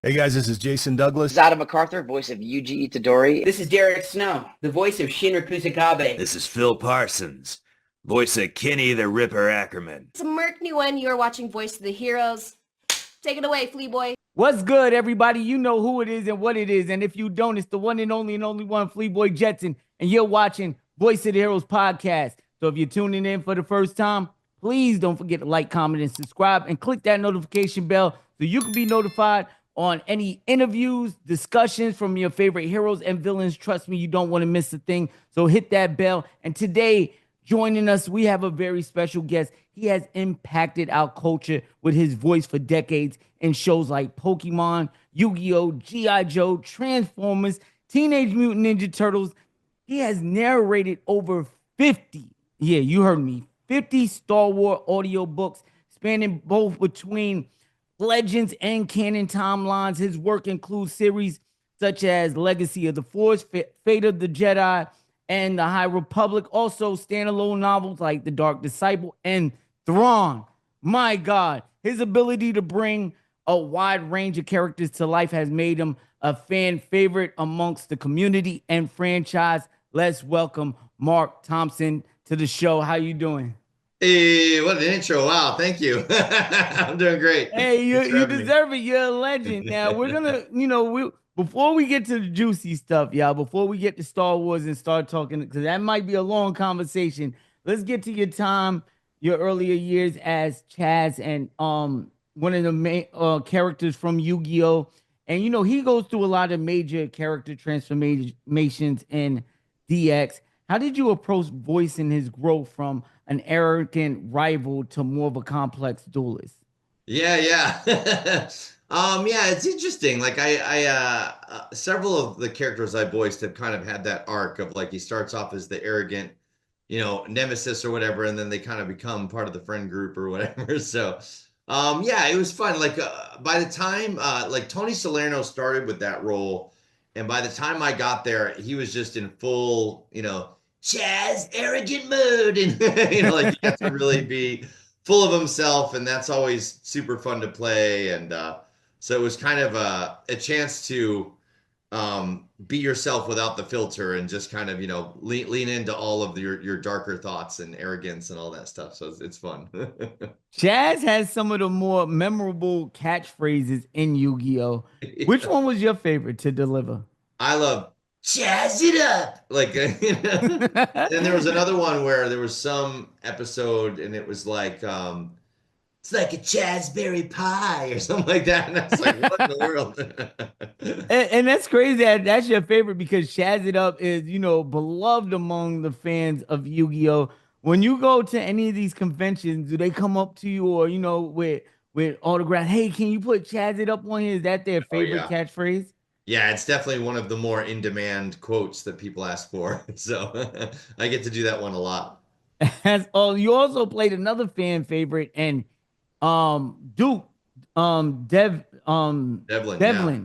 Hey guys, this is Jason This Douglas. is Adam MacArthur, voice of Yuji Itadori. This is Derek Snow, the voice of Shinra Kusakabe. This is Phil Parsons, voice of Kenny the Ripper Ackerman. It's Merc Nguyen. You're watching Voice of the Heroes. Take it away, Flea Boy. What's good, everybody? You know who it is and what it is. And if you don't, it's the one and only one, Flea Boy Jetson. And you're watching Voice of the Heroes Podcast. So if you're tuning in for the first time, please don't forget to like, comment, and subscribe. And click that notification bell so you can be notified on any interviews, discussions from your favorite heroes and villains. Trust me, you don't want to miss a thing. So hit that bell. And today, joining us, we have a very special guest. He has impacted our culture with his voice for decades in shows like Pokemon, Yu-Gi-Oh!, G.I. Joe, Transformers, Teenage Mutant Ninja Turtles. He has narrated over 50, yeah, you heard me, 50 Star Wars audiobooks spanning both between legends and canon timelines. His work includes series such as Legacy of the Force, Fate of the Jedi, and the High Republic. Also, standalone novels like The Dark Disciple and Thrawn. My God, his ability to bring a wide range of characters to life has made him a fan favorite amongst the community and franchise. Let's welcome Marc Thompson to the show. How you doing? Hey, what an intro. Wow, thank you. I'm doing great. Hey, you deserve it. You're a legend. Now, we're going to, before we get to the juicy stuff, y'all, before we get to Star Wars and start talking, because that might be a long conversation, let's get to your time, your earlier years as Chazz and one of the main characters from Yu-Gi-Oh! And, he goes through a lot of major character transformations in DX. How did you approach voicing his growth from an arrogant rival to more of a complex duelist? Yeah. Yeah, it's interesting. Like I several of the characters I voiced have kind of had that arc of like he starts off as the arrogant, nemesis or whatever, and then they kind of become part of the friend group or whatever. So, yeah, it was fun. Like by the time like Tony Salerno started with that role, and by the time I got there, he was just in full, Chazz arrogant mood, and like he got to really be full of himself, and that's always super fun to play. And so it was kind of a chance to be yourself without the filter and just kind of lean into all of your darker thoughts and arrogance and all that stuff. So it's fun. Chazz has some of the more memorable catchphrases in Yu-Gi-Oh! Which one was your favorite to deliver? I love Chazz it up. Like, and there was another one where there was some episode and it was like, it's like a Chazzberry pie or something like that. And I was like, what in the world? and that's crazy that's your favorite, because Chazz it up is, beloved among the fans of Yu-Gi-Oh! When you go to any of these conventions, do they come up to you or, with autograph, hey, can you put Chazz it up on here? Is that their favorite catchphrase? Yeah, it's definitely one of the more in-demand quotes that people ask for. So I get to do that one a lot. You also played another fan favorite, and Duke Devlin. Yeah.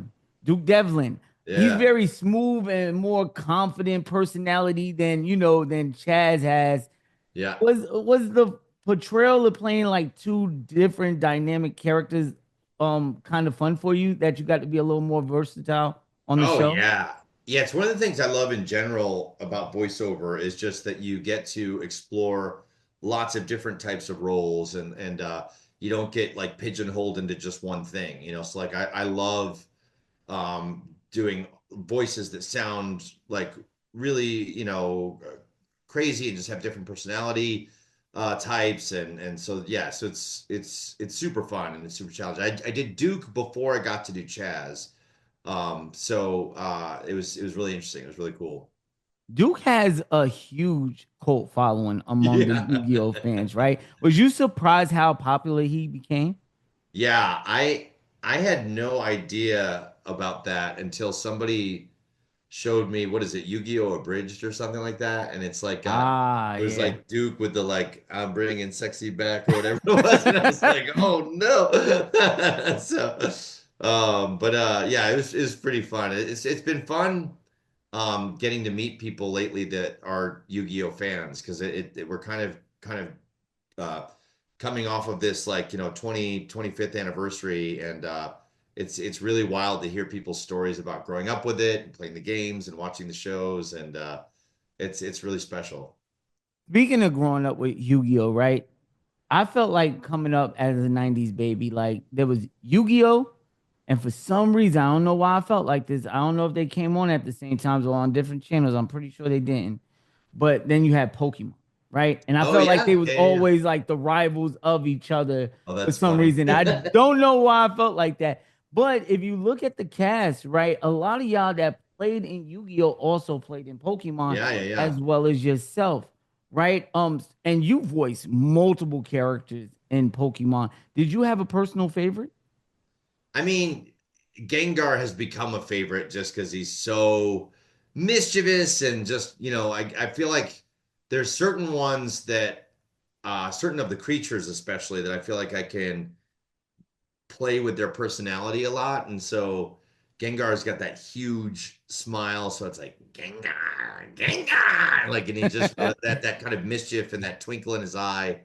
Duke Devlin. Yeah. He's very smooth and more confident personality than Chazz has. Yeah. Was the portrayal of playing like two different dynamic characters kind of fun for you, that you got to be a little more versatile on the show? Yeah, it's one of the things I love in general about voiceover is just that you get to explore lots of different types of roles, and you don't get like pigeonholed into just one thing, so like I love doing voices that sound like really crazy and just have different personality types, and so yeah, so it's super fun and it's super challenging. I did Duke before I got to do Chazz, so it was really interesting. It was really cool. Duke has a huge cult following among the Yu-Gi-Oh fans, right? Was you surprised how popular he became? Yeah, I had no idea about that until somebody showed me, what is it, Yu-Gi-Oh! Abridged or something like that, and it's like it was like Duke with the like I'm bringing sexy back or whatever it was, and I was like, oh no. So yeah, it was pretty fun. It's been fun getting to meet people lately that are Yu-Gi-Oh! Fans, because we're kind of coming off of this like 25th anniversary, and it's really wild to hear people's stories about growing up with it and playing the games and watching the shows, and it's really special. Speaking of growing up with Yu-Gi-Oh, right? I felt like coming up as a 90s baby, like there was Yu-Gi-Oh! And for some reason, I don't know why I felt like this. I don't know if they came on at the same times or on different channels. I'm pretty sure they didn't. But then you had Pokemon, right? And I Oh felt like yeah, they was yeah, yeah. always like the rivals of each other Oh, for that's some funny. reason. I don't know why I felt like that. But if you look at the cast, right, a lot of y'all that played in Yu-Gi-Oh also played in Pokemon Yeah, yeah, yeah. as well as yourself, right? And you voiced multiple characters in Pokemon. Did you have a personal favorite? I mean, Gengar has become a favorite just because he's so mischievous and just, I feel like there's certain ones that certain of the creatures especially that I feel like I can play with their personality a lot. And so Gengar's got that huge smile, so it's like Gengar, Gengar, like, and he just that kind of mischief and that twinkle in his eye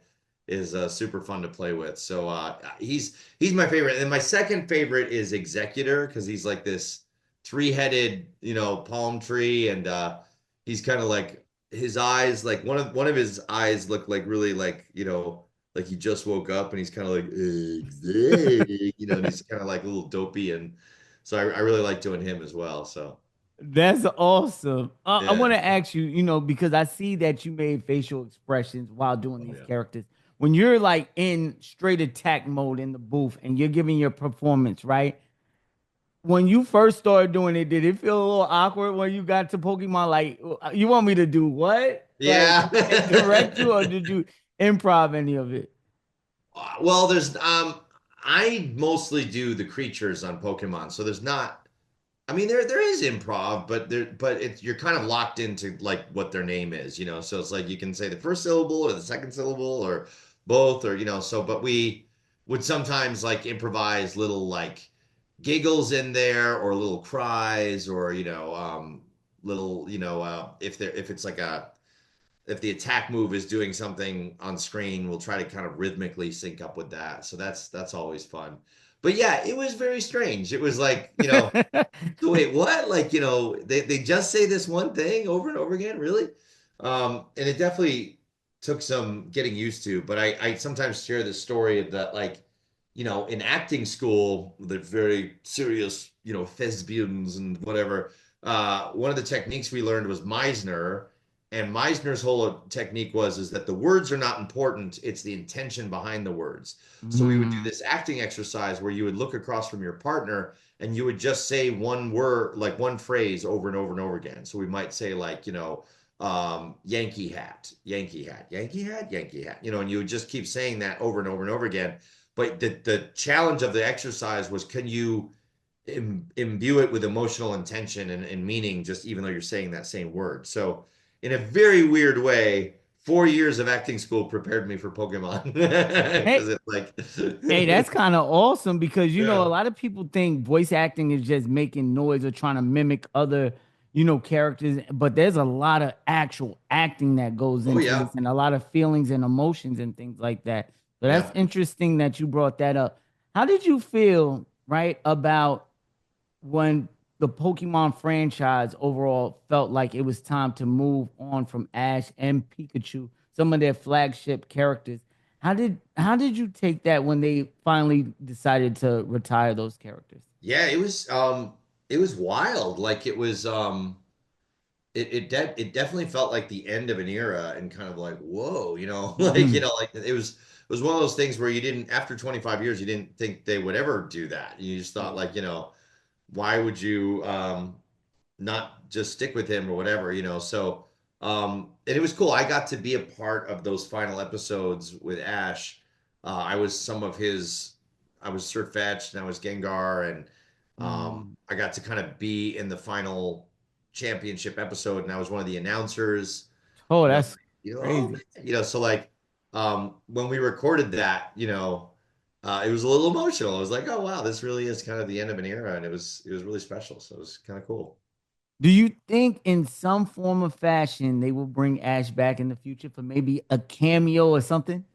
is super fun to play with. So he's my favorite. And my second favorite is Executor because he's like this three-headed, palm tree, and he's kind of like his eyes, like one of his eyes look like really like he just woke up and he's kind of like, and he's kind of like a little dopey. And so I really like doing him as well. So That's awesome. I yeah. want to ask you, because I see that you made facial expressions while doing Oh, these yeah. characters. When you're like in straight attack mode in the booth and you're giving your performance, right? When you first started doing it, did it feel a little awkward when you got to Pokemon? Like, you want me to do what? Like, Yeah. direct you, or did you improv any of it? Well, there's I mostly do the creatures on Pokemon, so there's not. I mean, there is improv, but it's you're kind of locked into like what their name is, So it's like you can say the first syllable or the second syllable or both, or so. But we would sometimes like improvise little like giggles in there or little cries or little if it's like a if the attack move is doing something on screen, we'll try to kind of rhythmically sync up with that. So that's always fun. But yeah, it was very strange. It was like, so wait, what? Like, they just say this one thing over and over again, really? And it definitely took some getting used to, but I sometimes share this story of that, like, in acting school, the very serious, thespians and whatever, one of the techniques we learned was Meisner. And Meisner's whole technique is that the words are not important, it's the intention behind the words. So we would do this acting exercise where you would look across from your partner and you would just say one word, like one phrase over and over and over again. So we might say like, Yankee hat, Yankee hat, Yankee hat, Yankee hat, and you would just keep saying that over and over and over again. But the challenge of the exercise was, can you imbue it with emotional intention and meaning, just even though you're saying that same word? So in a very weird way, 4 years of acting school prepared me for Pokemon. Hey, Because it's like, hey, that's kind of awesome because a yeah. lot of people think voice acting is just making noise or trying to mimic other, characters, but there's a lot of actual acting that goes Oh into yeah, this and a lot of feelings and emotions and things like that. So that's yeah. interesting that you brought that up. How did you feel, right, about when the Pokemon franchise overall felt like it was time to move on from Ash and Pikachu, some of their flagship characters? How did you take that when they finally decided to retire those characters? Yeah, it was wild. Like it was it definitely felt like the end of an era and kind of like, whoa, like, Mhm. like it was one of those things where you didn't, after 25 years, you didn't think they would ever do that. You just thought like, why would you not just stick with him or whatever, So and it was cool. I got to be a part of those final episodes with Ash. I was some of his I was Sir Fetch and I was Gengar, and Mm. I got to kind of be in the final championship episode, and I was one of the announcers. Oh, And I was that's like, oh crazy. man, so like when we recorded that, it was a little emotional. I was like, oh wow, this really is kind of the end of an era, and it was really special. So it was kind of cool. Do you think in some form of fashion they will bring Ash back in the future for maybe a cameo or something?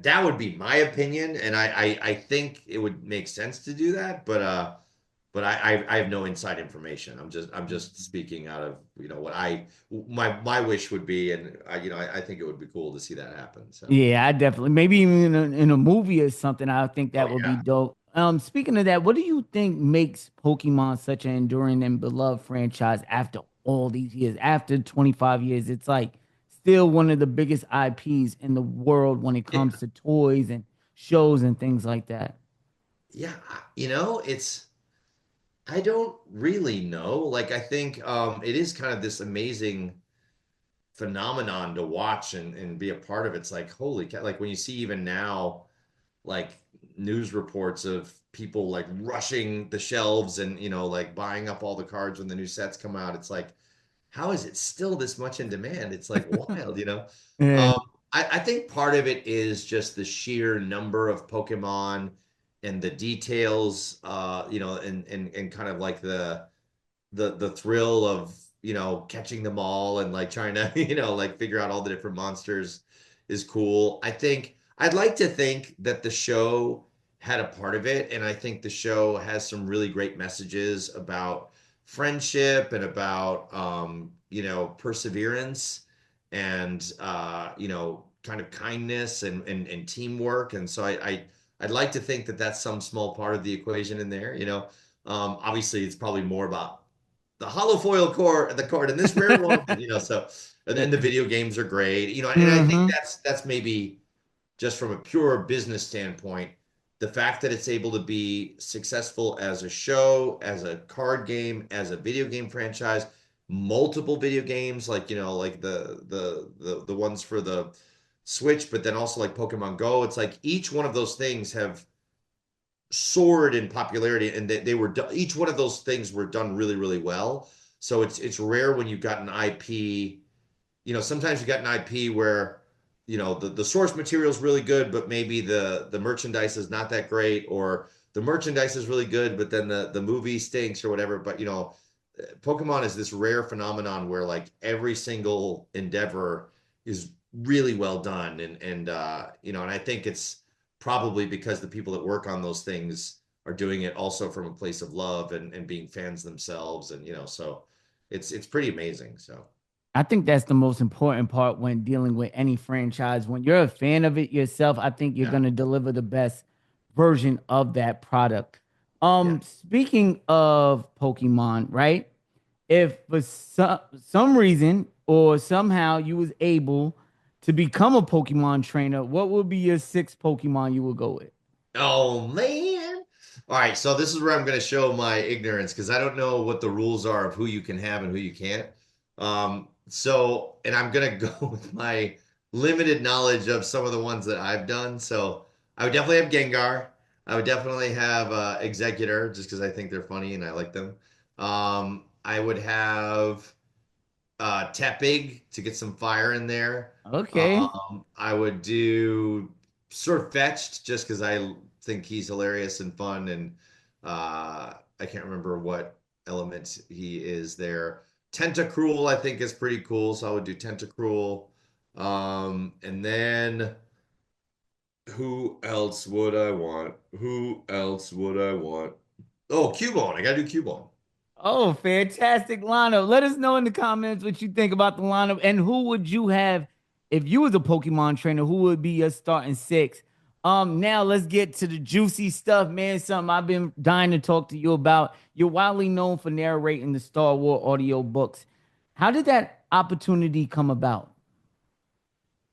that would be my opinion, and I think it would make sense to do that, but I have no inside information. I'm just speaking out of what my wish would be, and I think it would be cool to see that happen. So Yeah, I definitely maybe even in a movie or something. I think oh that would be yeah. dope. Speaking of that, what do you think makes Pokemon such an enduring and beloved franchise after all these years? After 25 years, it's like still one of the biggest IPs in the world when it Yeah. comes to toys and shows and things like that. Yeah, it's I don't really know. Like I think it is kind of this amazing phenomenon to watch and be a part of. It's like holy cow, like when you see even now like news reports of people like rushing the shelves and like buying up all the cards when the new sets come out. It's like how is it still this much in demand? It's like wild. Yeah. Um, I think part of it is just the sheer number of Pokemon and the details, and kind of like the thrill of, catching them all and like trying to, like figure out all the different monsters is cool. I'd like to think that the show had a part of it, and I think the show has some really great messages about friendship and about perseverance and kind of kindness and teamwork. And so I'd like to think that that's some small part of the equation in there. Obviously it's probably more about the hollow foil core, the card in this rare one, so and then the video games are great, and I think Hmm. that's maybe just from a pure business standpoint, the fact that it's able to be successful as a show, as a card game, as a video game franchise, multiple video games, like like the ones for the Switch, but then also like Pokemon Go. It's like each one of those things have soared in popularity, and they were each one of those things were done really, really well. So it's rare when you've got an IP. Sometimes you got an IP where the source material is really good, but maybe the merchandise is not that great, or the merchandise is really good, but then the movie stinks or whatever. But Pokemon is this rare phenomenon where like every single endeavor is really well done, and I think it's probably because the people that work on those things are doing it also from a place of love and being fans themselves, and so it's pretty amazing. So I think that's the most important part when dealing with any franchise. When you're a fan of it yourself, I think you're yeah, gonna deliver the best version of that product. yeah. Speaking of Pokemon, right? If for some reason or somehow you was able to become a Pokemon trainer, what would be your sixth Pokemon you would go with? Oh man. All right, so this is where I'm going to show my ignorance because I don't know what the rules are of who you can have and who you can't. And I'm going to go with my limited knowledge of some of the ones that I've done. So I would definitely have Gengar. I would definitely have Executor just because I think they're funny and I like them. I would have Tepig to get some fire in there. Okay. I would do Fetched just because I think he's hilarious and fun, and I can't remember what element he is there. Tentacruel I think is pretty cool, so I would do Tentacruel. And then who else would I want? Who else would I want? Oh, Cubone. I gotta do Cubone. Oh, fantastic lineup. Let us know in the comments what you think about the lineup and who would you have if you was a Pokemon trainer, who would be your starting six? Now let's get to the juicy stuff, man. Something I've been dying to talk to you about. You're widely known for narrating the Star Wars audiobooks. How did that opportunity come about?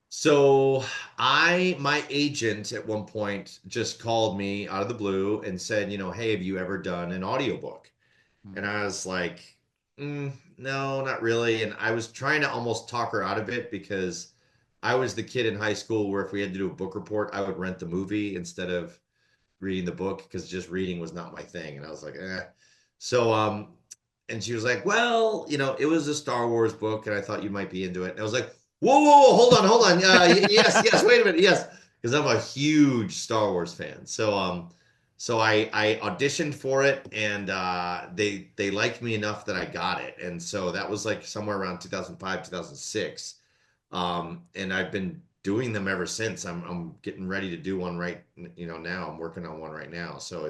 So my agent at one point just called me out of the blue and said, hey, have you ever done an audiobook? And I was like, no, not really. And I was trying to almost talk her out of it because I was the kid in high school where if we had to do a book report, I would rent the movie instead of reading the book because just reading was not my thing. And I was like, eh. So, and she was like, well, it was a Star Wars book and I thought you might be into it. And I was like, whoa, whoa, whoa, hold on. Yes, wait a minute. Yes. Because I'm a huge Star Wars fan. So I auditioned for it, and they liked me enough that I got it, and so that was like somewhere around 2005, 2006. And I've been doing them ever since. I'm getting ready to do one right, now. I'm working on one right now. So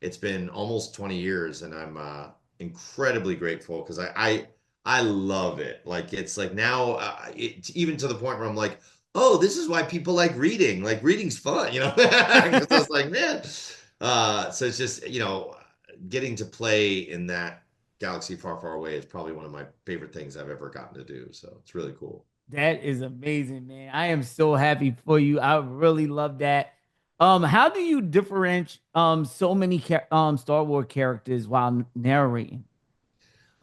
it's been almost 20 years, and I'm incredibly grateful because I love it. Like it's like now even to the point where I'm like, oh, this is why people like reading. Like reading's fun, 'Cause I was like, man. So it's just, getting to play in that galaxy far, far away is probably one of my favorite things I've ever gotten to do. So it's really cool. That is amazing, man. I am so happy for you. I really love that. How do you differentiate so many Star Wars characters while narrating?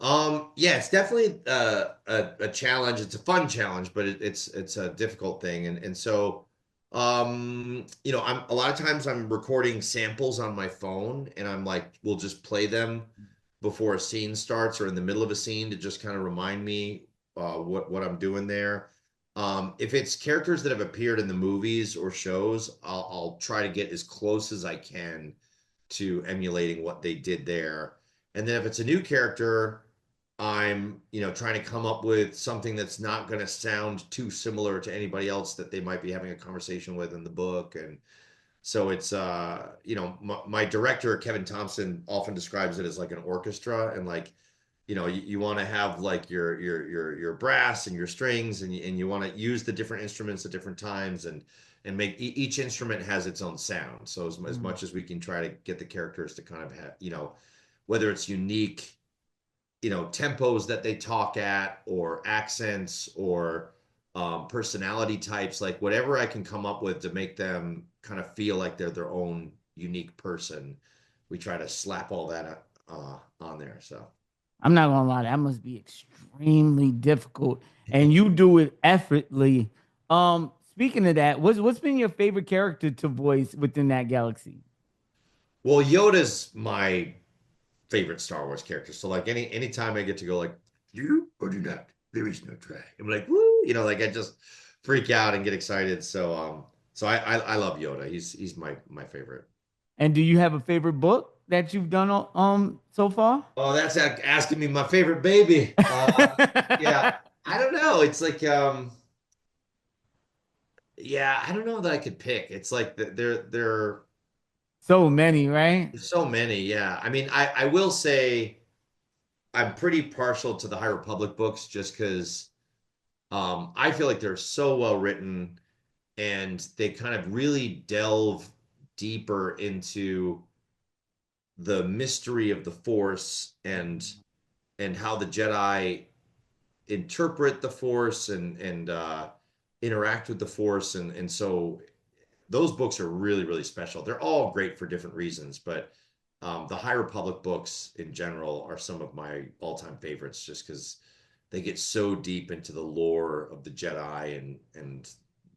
Yeah, it's definitely a challenge. It's a fun challenge, but it's a difficult thing. And so, I'm a lot of times I'm recording samples on my phone, and I'm like, we'll just play them before a scene starts or in the middle of a scene to just kind of remind me what I'm doing there. If it's characters that have appeared in the movies or shows, I'll try to get as close as I can to emulating what they did there. And then if it's a new character, I'm, trying to come up with something that's not going to sound too similar to anybody else that they might be having a conversation with in the book. And so it's, my director, Kevin Thompson, often describes it as like an orchestra. And like, you want to have like your brass and your strings, and you want to use the different instruments at different times and make each instrument has its own sound. So as much as we can try to get the characters to kind of have, whether it's unique, tempos that they talk at, or accents, or personality types, like whatever I can come up with to make them kind of feel like they're their own unique person, we try to slap all that on there. So I'm not gonna lie, that must be extremely difficult, and you do it effortlessly. Speaking of that, what's been your favorite character to voice within that galaxy? well, Yoda's my favorite Star Wars character. So like anytime I get to go like, you or do not, there is no try. I'm like, woo, like I just freak out and get excited. So I love Yoda. He's my favorite. And do you have a favorite book that you've done so far? Oh, that's asking me my favorite baby. Yeah, I don't know. It's like yeah, I don't know that I could pick. It's like they're So many, right? there's so many. Yeah, I mean, I will say I'm pretty partial to the High Republic books just because I feel like they're so well written, and they kind of really delve deeper into the mystery of the Force and how the Jedi interpret the Force and interact with the Force, and so those books are really, really special. They're all great for different reasons, but the High Republic books in general are some of my all-time favorites just because they get so deep into the lore of the Jedi and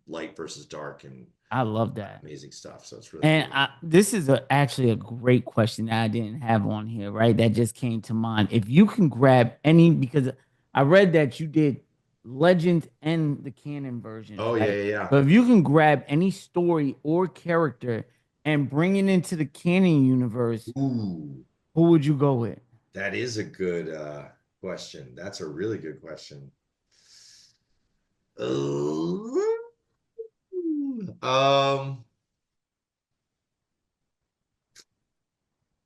light versus dark and I love that. amazing stuff. So it's really And cool. this is actually a great question that I didn't have on here, right? That just came to mind. If you can grab any, because I read that you did Legends and the canon version. Oh, right? yeah, yeah, yeah. But if you can grab any story or character and bring it into the canon universe, Ooh, who would you go with? that is a good question. That's a really good question. Um,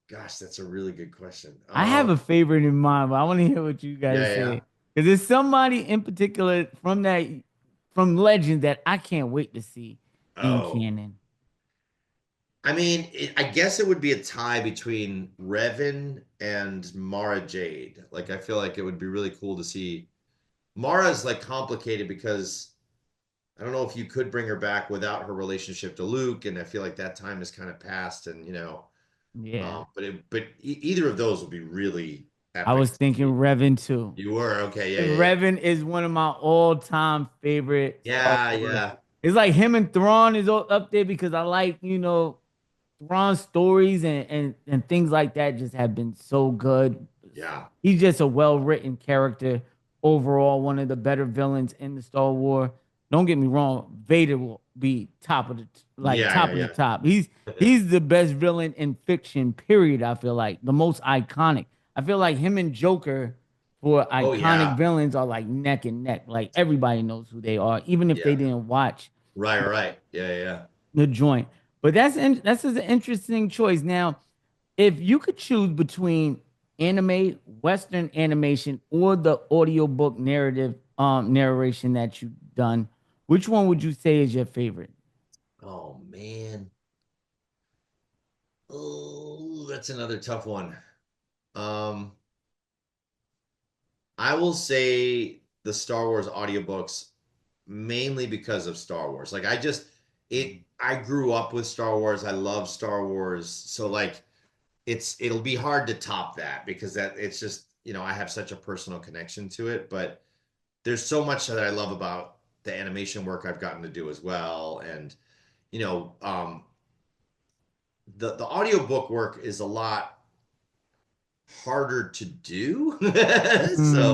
gosh, that's a really good question. I have a favorite in mind, but I want to hear what you guys Yeah, say. yeah. Because there's somebody in particular from Legend that I can't wait to see in Oh, canon. I mean, I guess it would be a tie between Revan and Mara Jade. Like, I feel like it would be really cool to see. Mara's like complicated because I don't know if you could bring her back without her relationship to Luke, and I feel like that time is kind of past. And Yeah. but either of those would be really I was epic. thinking Revan too. You were okay, yeah, yeah, Revan is one of my all-time favorite. yeah, yeah. It's like him and Thrawn is up there because I like, Thrawn's stories and things like that just have been so good. Yeah. He's just a well-written character overall, one of the better villains in the Star Wars. Don't get me wrong, Vader will be top of the Yeah. top. He's the best villain in fiction, period. I feel like the most iconic. I feel like him and Joker for Oh iconic yeah. villains are like neck and neck. Like everybody knows who they are, even if they Yeah. didn't watch Right. Yeah. the joint. But that's an interesting choice. Now, if you could choose between anime, Western animation, or the audiobook narrative narration that you've done, which one would you say is your favorite? Oh man. Oh, that's another tough one. Um, I will say the Star Wars audiobooks mainly because of Star Wars. Like I grew up with Star Wars. I love Star Wars. So like it'll be hard to top that because that it's just, I have such a personal connection to it, but there's so much that I love about the animation work I've gotten to do as well. And, you know, um, the audiobook work is a lot harder to do. So,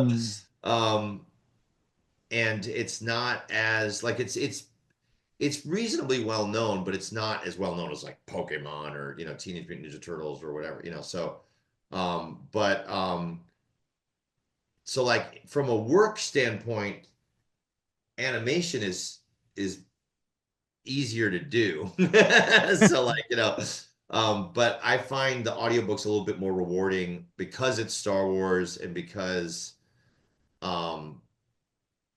Mm, um, and it's not as like it's reasonably well known, but it's not as well known as like Pokemon or Teenage Mutant Ninja Turtles or whatever. So, but so like from a work standpoint, animation is easier to do. So like, but I find the audiobooks a little bit more rewarding because it's Star Wars and because um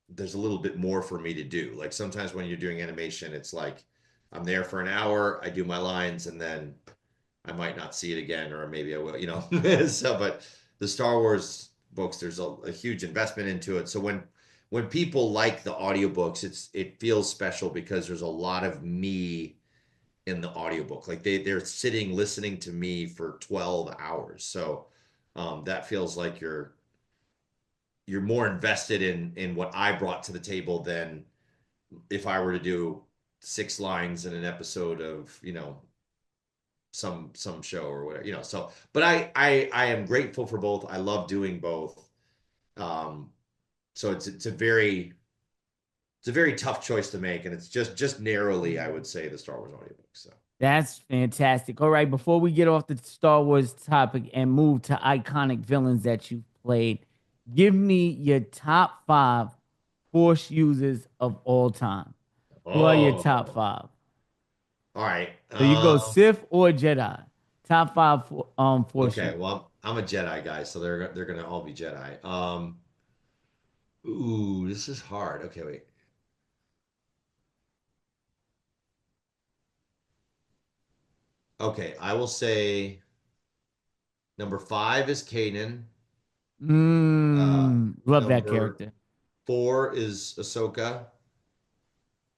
there's a little bit more for me to do. Like sometimes when you're doing animation, it's like I'm there for an hour, I do my lines, and then I might not see it again, or maybe I will. So, but the Star Wars books, there's a huge investment into it. So when people like the audiobooks, it feels special because there's a lot of me in the audiobook. Like they're sitting listening to me for 12 hours. So that feels like you're more invested in what I brought to the table than if I were to do 6 lines in an episode of, some show or whatever. So but I am grateful for both. I love doing both. So it's a very tough choice to make, and it's just narrowly, I would say, the Star Wars audiobook. So that's fantastic. All right, before we get off the Star Wars topic and move to iconic villains that you've played, give me your top 5 Force users of all time. Who are your top oh 5? all right. So you go Sith or Jedi. Top 5 Force Okay, users. well, I'm a Jedi guy, so they're gonna all be Jedi. Ooh, this is hard. Okay, wait. Okay, I will say number 5 is Kanan. Love that Number character. 4 is Ahsoka.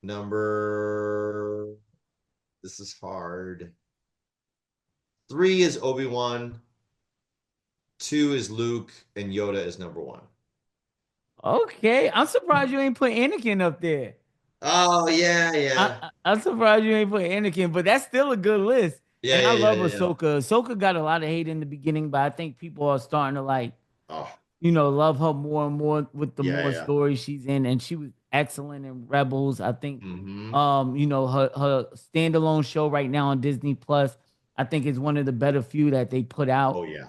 Number This is hard. 3 is Obi-Wan. 2 is Luke, and Yoda is number 1. Okay, I'm surprised you ain't put Anakin up there. Oh yeah. I'm surprised you ain't put Anakin, but that's still a good list. Yeah, And I yeah, yeah, love yeah. Ahsoka. Ahsoka got a lot of hate in the beginning, but I think people are starting to like, Oh, love her more and more with the yeah, more yeah. stories she's in, and she was excellent in Rebels. I think, Mm-hmm. her standalone show right now on Disney Plus, I think is one of the better few that they put out. Oh yeah.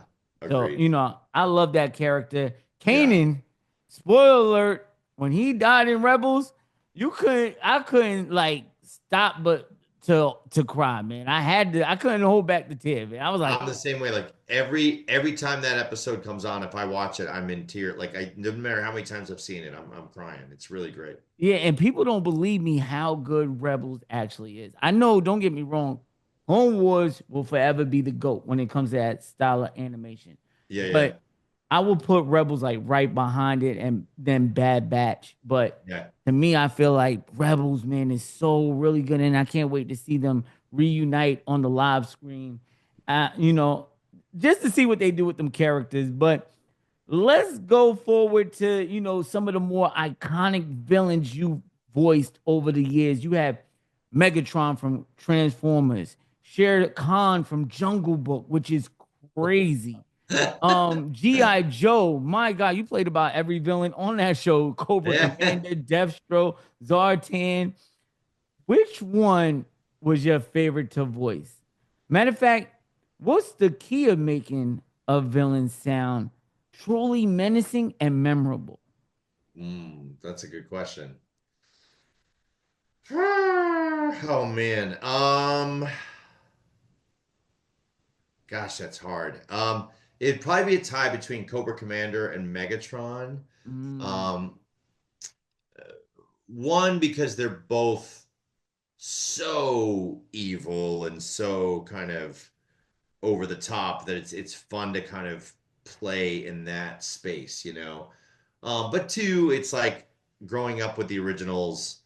So, Agreed. I love that character. Yeah. Kanan, spoiler alert, when he died in Rebels, I couldn't like stop but to cry, man. I couldn't hold back the tears, man. I was like, I'm the same way. Like every time that episode comes on, if I watch it, I'm in tears. Like no matter how many times I've seen it, I'm crying. It's really great. yeah, and people don't believe me how good Rebels actually is. I know, don't get me wrong, Clone Wars will forever be the GOAT when it comes to that style of animation. Yeah. But I will put Rebels like right behind it and then Bad Batch. But Yeah. to me, I feel like Rebels, man, is so really good. And I can't wait to see them reunite on the live screen. Just to see what they do with them characters. But let's go forward to, some of the more iconic villains you voiced over the years. You have Megatron from Transformers, Shere Khan from Jungle Book, which is crazy. G.I. Joe, my God, you played about every villain on that show. Cobra Yeah. Commander, Deathstroke, Zartan. Which one was your favorite to voice? Matter of fact, what's the key of making a villain sound truly menacing and memorable? That's a good question. Oh man. Gosh, that's hard. It'd probably be a tie between Cobra Commander and Megatron. Mm. Um, One, because they're both so evil and so kind of over the top that it's fun to kind of play in that space, you know. But two, it's like growing up with the originals.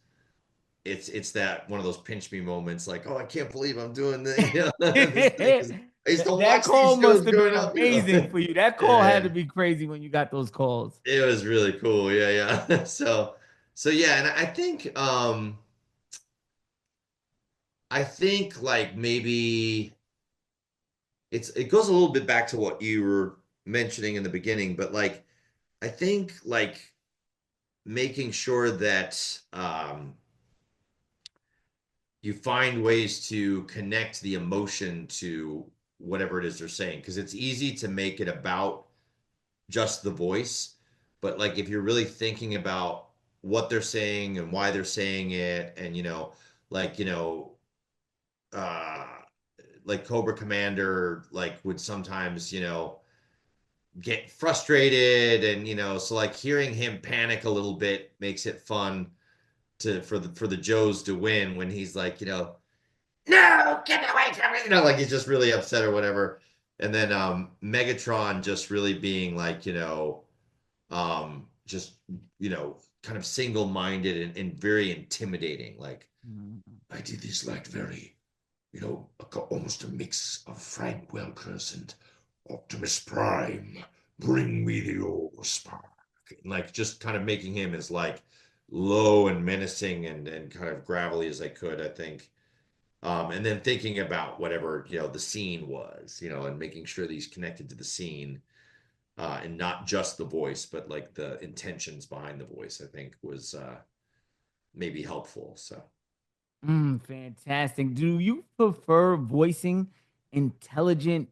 It's that one of those pinch me moments, like, oh, I can't believe I'm doing this. You know, this thing. 'Cause I used to That watch these call shows must have growing been up, you know. amazing for you. That call had to Yeah, be crazy when you got those calls. it was really cool. Yeah, yeah. So yeah, and I think like maybe it goes a little bit back to what you were mentioning in the beginning, but like I think like making sure that you find ways to connect the emotion to whatever it is they're saying, because it's easy to make it about just the voice, but like if you're really thinking about what they're saying and why they're saying it, and like uh like Cobra Commander like would sometimes get frustrated, and so like hearing him panic a little bit makes it fun for the Joes to win when he's like, no, get away from me, like he's just really upset or whatever. And then Megatron just really being like, just kind of single-minded and very intimidating. Like, I did this like very, almost a mix of Frank Welker's and Optimus Prime. Bring me the old spark. Like just kind of making him as like low and menacing and kind of gravelly as I could, I think. And then thinking about whatever, the scene was, and making sure that he's connected to the scene, and not just the voice, but like the intentions behind the voice, I think was maybe helpful. So. Fantastic. Do you prefer voicing intelligent,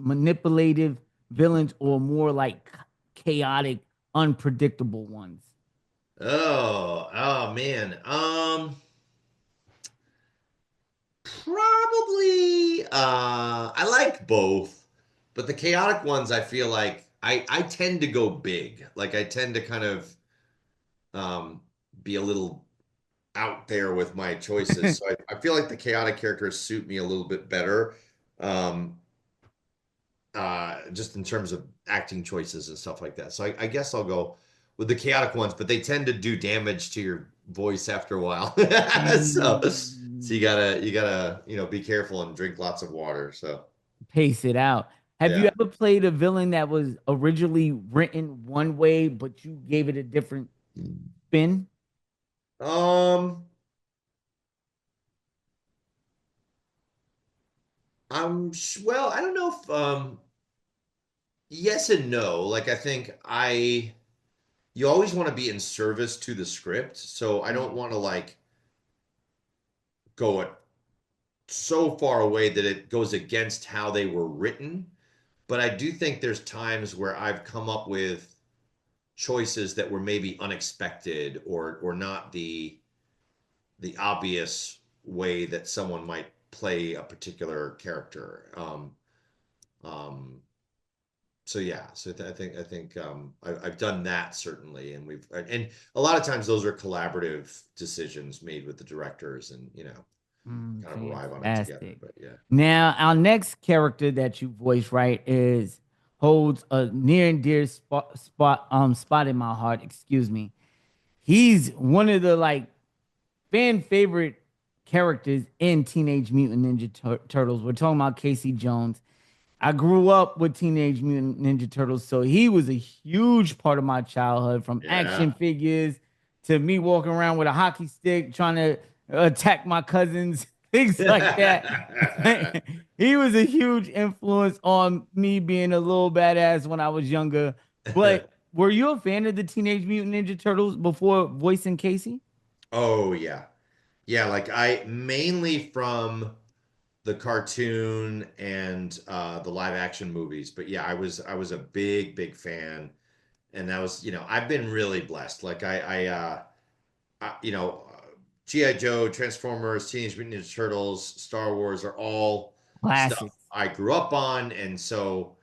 manipulative villains or more like chaotic, unpredictable ones? Oh man. Probably I like both, but the chaotic ones I feel like I tend to go big. Like I tend to kind of be a little out there with my choices. So I feel like the chaotic characters suit me a little bit better. Um just in terms of acting choices and stuff like that. So I guess I'll go with the chaotic ones, but they tend to do damage to your voice after a while. So you gotta be careful and drink lots of water. So Pace it out. Have you yeah. ever played a villain that was originally written one way, but you gave it a different spin? Um well, I don't know if yes and no. Like I think you always want to be in service to the script. So I don't want to like go it so far away that it goes against how they were written. But I do think there's times where I've come up with choices that were maybe unexpected or not the obvious way that someone might play a particular character. So yeah, so I think I've done that certainly, and a lot of times those are collaborative decisions made with the directors, and kind of arrive on it together. Fantastic. But yeah. Now, our next character that you voice, right, holds a near and dear spot in my heart. Excuse me. He's one of the like fan favorite characters in Teenage Mutant Ninja Turtles. We're talking about Casey Jones. I grew up with Teenage Mutant Ninja Turtles, so he was a huge part of my childhood, from Yeah. action figures to me walking around with a hockey stick trying to attack my cousins, things like that. He was a huge influence on me being a little badass when I was younger. But were you a fan of the Teenage Mutant Ninja Turtles before voicing Casey? Oh yeah. Yeah, like I mainly from the cartoon and the live action movies. But yeah, I was a big fan, and that was, I've been really blessed. Like you know, G.I. Joe, Transformers, Teenage Mutant Ninja Turtles, Star Wars are all stuff Classics. I grew up on, and so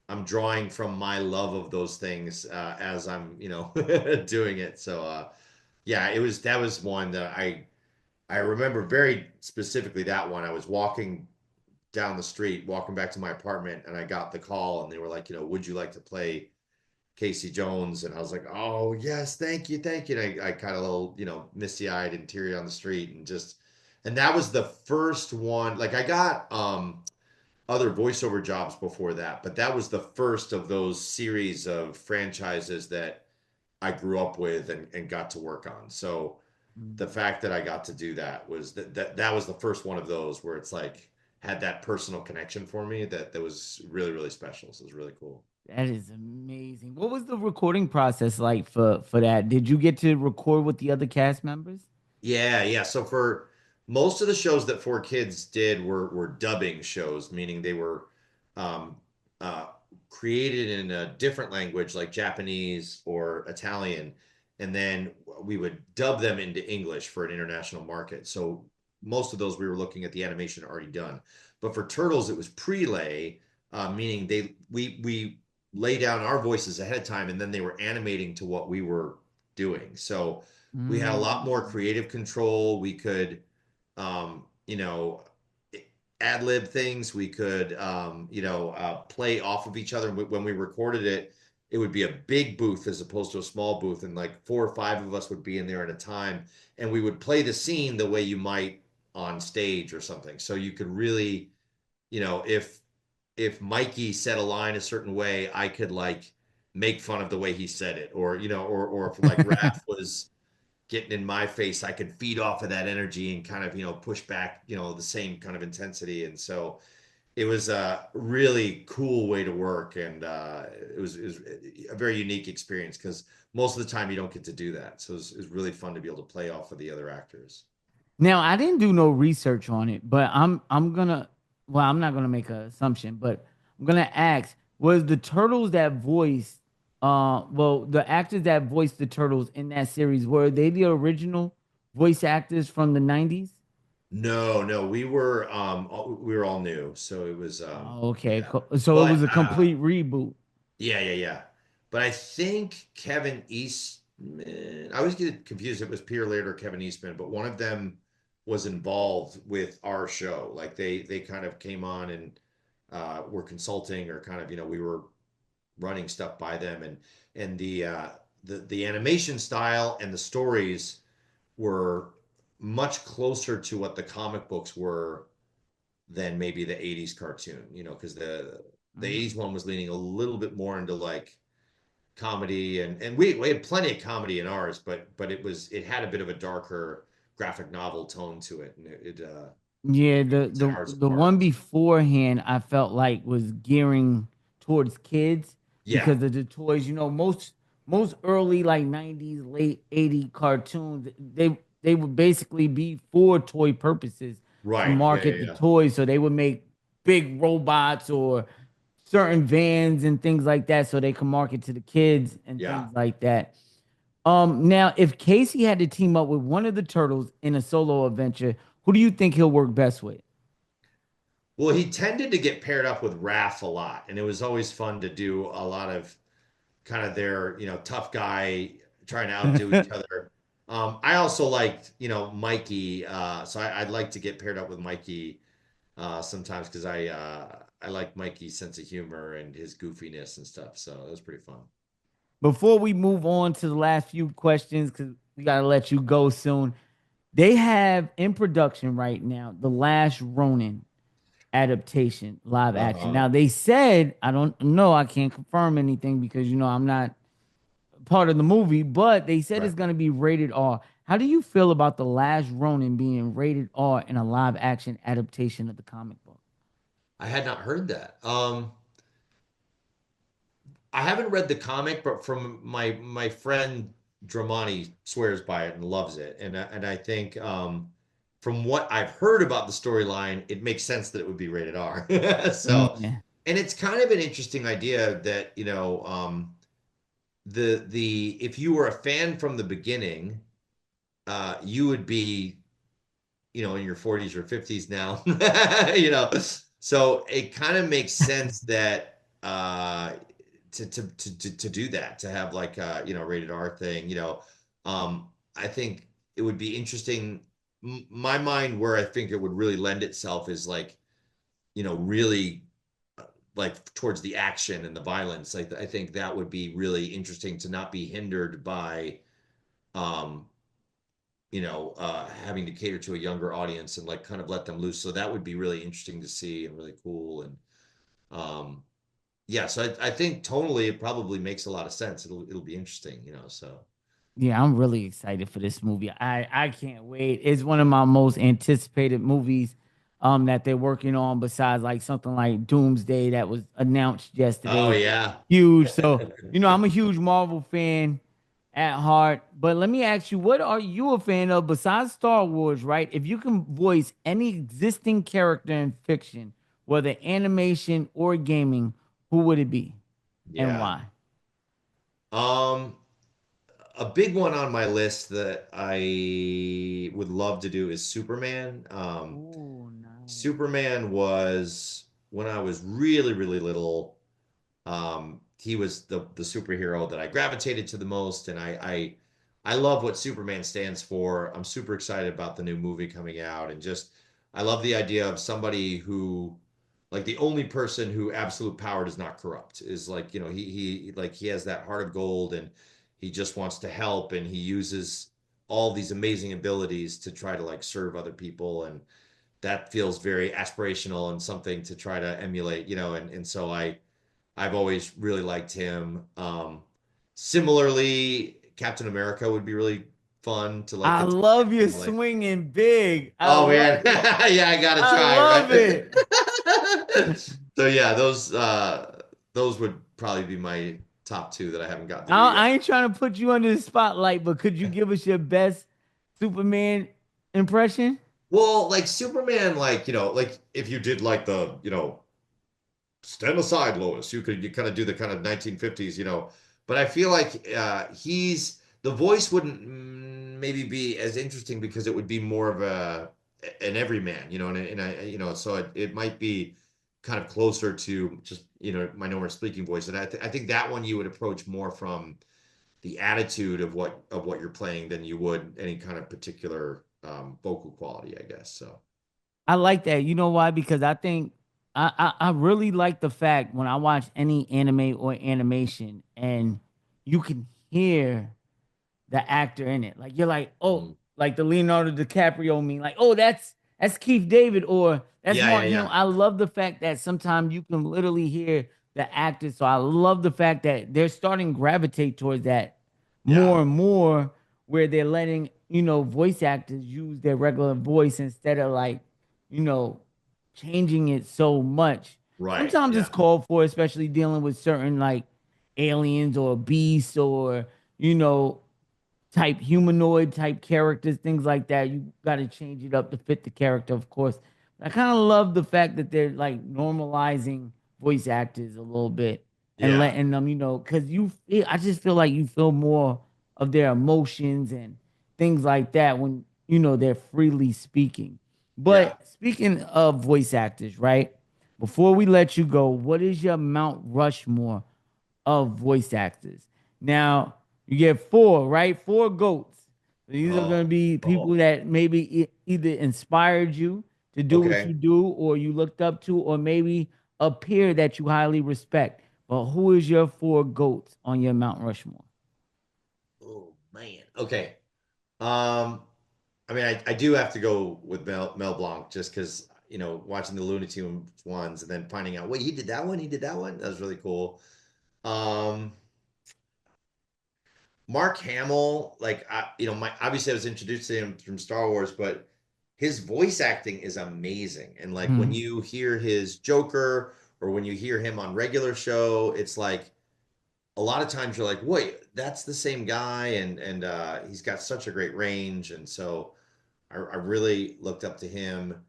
I'm drawing from my love of those things as I'm, doing it. So yeah, that was one that I remember very specifically. That one, I was walking down the street, walking back to my apartment, and I got the call, and they were like, would you like to play Casey Jones? And I was like, oh yes, thank you, thank you. And I kind of little, misty-eyed and teary on the street, and that was the first one. Like I got other voiceover jobs before that, but that was the first of those series of franchises that I grew up with and got to work on. So the fact that I got to do that was that was the first one of those where it's like had that personal connection for me that was really, really special. So it was really cool. That is amazing. What was the recording process like for that? Did you get to record with the other cast members? Yeah. So for most of the shows that 4Kids did were dubbing shows, meaning they were um, uh, created in a different language like Japanese or Italian, and then we would dub them into English for an international market. So most of those we were looking at the animation already done. But for Turtles, it was prelay, meaning we lay down our voices ahead of time, and then they were animating to what we were doing. So we had a lot more creative control. We could, you know, ad lib things. We could, play off of each other. When we recorded it, it would be a big booth as opposed to a small booth, and like 4 or 5 of us would be in there at a time, and we would play the scene the way you might on stage or something. So you could really, if Mikey said a line a certain way, I could like make fun of the way he said it, or or if like Raph was getting in my face, I could feed off of that energy and kind of push back the same kind of intensity. And so it was a really cool way to work, and it was a very unique experience because most of the time you don't get to do that. So it was really fun to be able to play off of the other actors. Now, I didn't do no research on it, but I'm gonna well, I'm not gonna make an assumption, but I'm gonna ask, was the turtles that voiced the actors that voiced the turtles in that series, were they the original voice actors from the 90s? No, we were all new. So it was Oh, okay, yeah. so it was But a complete reboot. yeah. But I think Kevin Eastman, I always get confused if it was Peter Laird or Kevin Eastman, but one of them was involved with our show. Like they kind of came on and were consulting, or kind of, we were running stuff by them, and the animation style and the stories were much closer to what the comic books were than maybe the 80s cartoon, because the 80s one was leaning a little bit more into like comedy, and we had plenty of comedy in ours, but it had a bit of a darker graphic novel tone to it, and Yeah, set ours the one apart. beforehand I felt like was gearing towards kids Yeah, because of the toys. Most early like 90s, late 80s cartoons, they would basically be for toy purposes to right. market the Yeah. toys. So they would make big robots or certain vans and things like that so they can market to the kids and Yeah. things like that. Now, if Casey had to team up with one of the turtles in a solo adventure, who do you think he'll work best with? Well, he tended to get paired up with Raph a lot, and it was always fun to do a lot of kind of their, tough guy trying to outdo each other. I also liked, Mikey, so I'd like to get paired up with Mikey sometimes, because I like Mikey's sense of humor and his goofiness and stuff. So it was pretty fun. Before we move on to the last few questions, because we gotta let you go soon. They have in production right now the Last Ronin adaptation live action. Uh-huh. Now they said, I don't know, I can't confirm anything because I'm not part of the movie, but they said Right. it's gonna be rated R. How do you feel about the Last Ronin being rated R in a live action adaptation of the comic book? I had not heard that. I haven't read the comic, but from my friend Dramani swears by it and loves it, and I think from what I've heard about the storyline, it makes sense that it would be rated R. So, Yeah. and it's kind of an interesting idea that, the if you were a fan from the beginning, you would be, in your 40s or 50s now, so it kind of makes sense that to do that, to have like rated R thing. I think it would be interesting. My mind, where I think it would really lend itself is like, really like towards the action and the violence. Like I think that would be really interesting to not be hindered by having to cater to a younger audience and like kind of let them loose. So that would be really interesting to see and really cool. And yeah, so I think tonally it probably makes a lot of sense. It'll be interesting, so. Yeah, I'm really excited for this movie. I can't wait. It's one of my most anticipated movies that they're working on, besides like something like Doomsday that was announced yesterday. Oh yeah. Huge. So, I'm a huge Marvel fan at heart. But let me ask you, what are you a fan of besides Star Wars, right? If you can voice any existing character in fiction, whether animation or gaming, who would it be and Yeah. why? A big one on my list that I would love to do is Superman. Oh, nice. Superman was, when I was really, really little, he was the superhero that I gravitated to the most, and I love what Superman stands for. I'm super excited about the new movie coming out, and just I love the idea of somebody who, like, the only person who absolute power does not corrupt is like, he has that heart of gold, and he just wants to help, and he uses all these amazing abilities to try to like serve other people, and that feels very aspirational and something to try to emulate, and so I've always really liked him. Similarly, Captain America would be really fun to like. I love you like, swinging big. oh man, yeah, I gotta try. I love it. So yeah, those would probably be my top two that I haven't gotten to do yet. I ain't trying to put you under the spotlight, but could you give us your best Superman impression? Well, like Superman, like like if you did like the stand aside, Lois, you kind of do the kind of 1950s, but I feel like the voice wouldn't maybe be as interesting because it would be more of an everyman, and so it might be kind of closer to just my normal speaking voice, and I think that one you would approach more from the attitude of what you're playing than you would any kind of particular vocal quality, I guess. So I like that. You know why? Because I think I really like the fact when I watch any anime or animation and you can hear the actor in it. Like you're like, oh, like the Leonardo DiCaprio meme, like, oh, that's Keith David, or that's Mark Hamill. I love the fact that sometimes you can literally hear the actors. So I love the fact that they're starting to gravitate towards that more and more, where they're letting, voice actors use their regular voice instead of like, changing it so much. Right. Sometimes it's called for, especially dealing with certain like aliens or beasts or, type humanoid type characters, things like that. You got to change it up to fit the character, of course. But I kind of love the fact that they're like normalizing voice actors a little bit and letting them, because I just feel like you feel more of their emotions and things like that when, they're freely speaking. But speaking of voice actors, right? Before we let you go, what is your Mount Rushmore of voice actors? Now, you get 4, right? 4 goats. These are going to be people that maybe either inspired you to do what you do, or you looked up to, or maybe a peer that you highly respect. But who is your 4 goats on your Mount Rushmore? Oh man. Okay. I mean, I do have to go with Mel Blanc just because, watching the Looney Tunes ones and then finding out, wait, he did that one? That was really cool. Mark Hamill, like, obviously I was introduced to him from Star Wars, but his voice acting is amazing. And like when you hear his Joker or when you hear him on regular show, it's like a lot of times you're like, wait, that's the same guy. And he's got such a great range. And so I really looked up to him.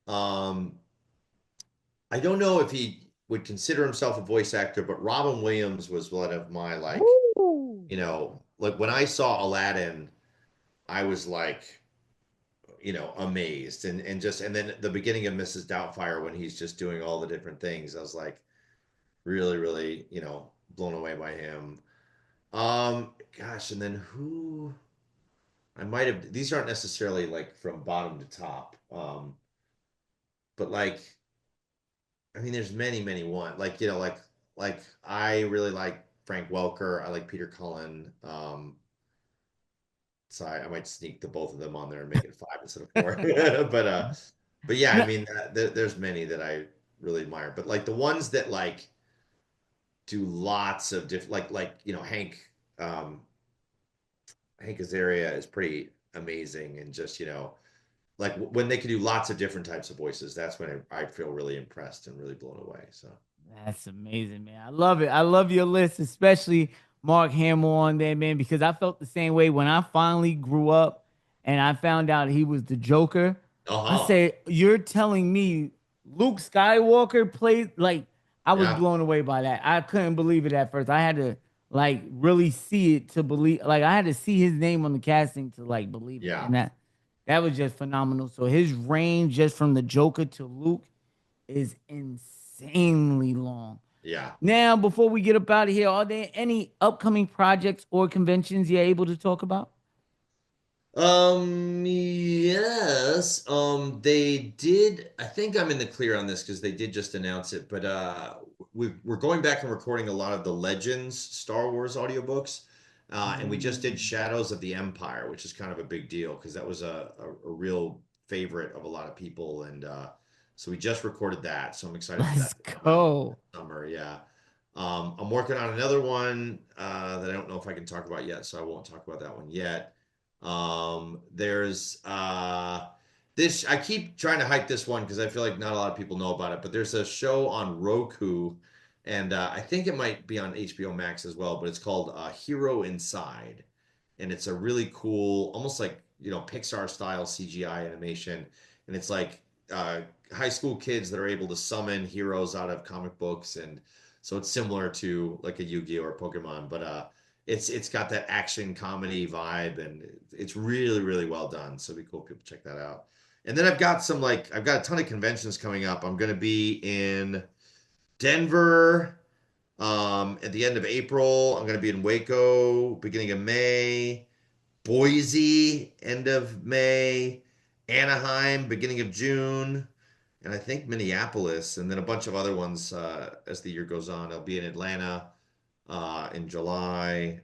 I don't know if he would consider himself a voice actor, but Robin Williams was one of my like, Ooh. you know, like when I saw Aladdin, I was like, amazed, and then the beginning of Mrs. Doubtfire when he's just doing all the different things, I was like really, really, blown away by him. Gosh, and then who I might have, these aren't necessarily like from bottom to top, but like, I mean, there's many, many one. Like, like I really like Frank Welker. I like Peter Cullen. So I might sneak the both of them on there and make it 5 instead of 4. But yeah, I mean, there's many that I really admire. But like the ones that like do lots of different, Hank Azaria is pretty amazing, and just like when they can do lots of different types of voices, that's when I feel really impressed and really blown away. So That's amazing, man. I love it. I love your list, especially Mark Hamill on there, man, because I felt the same way when I finally grew up and I found out he was the Joker. I said, you're telling me Luke Skywalker played, like, I was blown away by that. I couldn't believe it at first. I had to like really see it to believe, like I had to see his name on the casting to like believe it. And that was just phenomenal. So his range just from the Joker to Luke is insanely long. Yeah. Now, before we get up out of here, are there any upcoming projects or conventions you're able to talk about? Yes. They did. I think I'm in the clear on this because they did just announce it, but we're going back and recording a lot of the Legends Star Wars audiobooks. And we just did Shadows of the Empire, which is kind of a big deal because that was a real favorite of a lot of people. And so we just recorded that. So I'm excited for that. Let's go. Summer, yeah. I'm working on another one that I don't know if I can talk about yet, so I won't talk about that one yet. There's this, I keep trying to hype this one because I feel like not a lot of people know about it, but there's a show on Roku, and I think it might be on HBO Max as well, but it's called Hero Inside. And it's a really cool, almost like, Pixar style CGI animation. And it's like high school kids that are able to summon heroes out of comic books. And so it's similar to like a Yu-Gi-Oh or Pokemon, but it's got that action comedy vibe, and it's really, really well done. So it'd be cool if people check that out. And then I've got a ton of conventions coming up. I'm going to be in Denver at the end of April. I'm going to be in Waco beginning of May, Boise end of May, Anaheim beginning of June, and I think Minneapolis, and then a bunch of other ones as the year goes on. I'll be in Atlanta in July.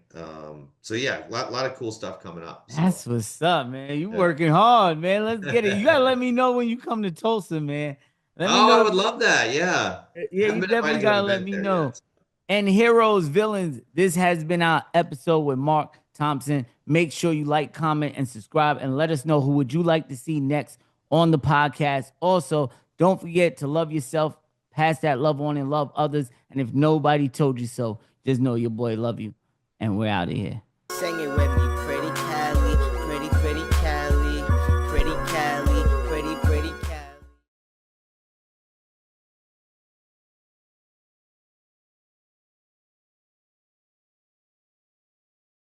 So yeah, a lot of cool stuff coming up. So. That's what's up, man. You working hard, man. Let's get it. You gotta let me know when you come to Tulsa, man. Let me know. I would love that. Yeah. Yeah, you definitely gotta let me know. Yet. And Heroes, Villains, this has been our episode with Marc Thompson. Make sure you like, comment, and subscribe, and let us know who would you like to see next on the podcast. Also, don't forget to love yourself, pass that love on, and love others. And if nobody told you so, just know your boy love you. And we're out of here. Sing it with me, pretty Cali, pretty Cali.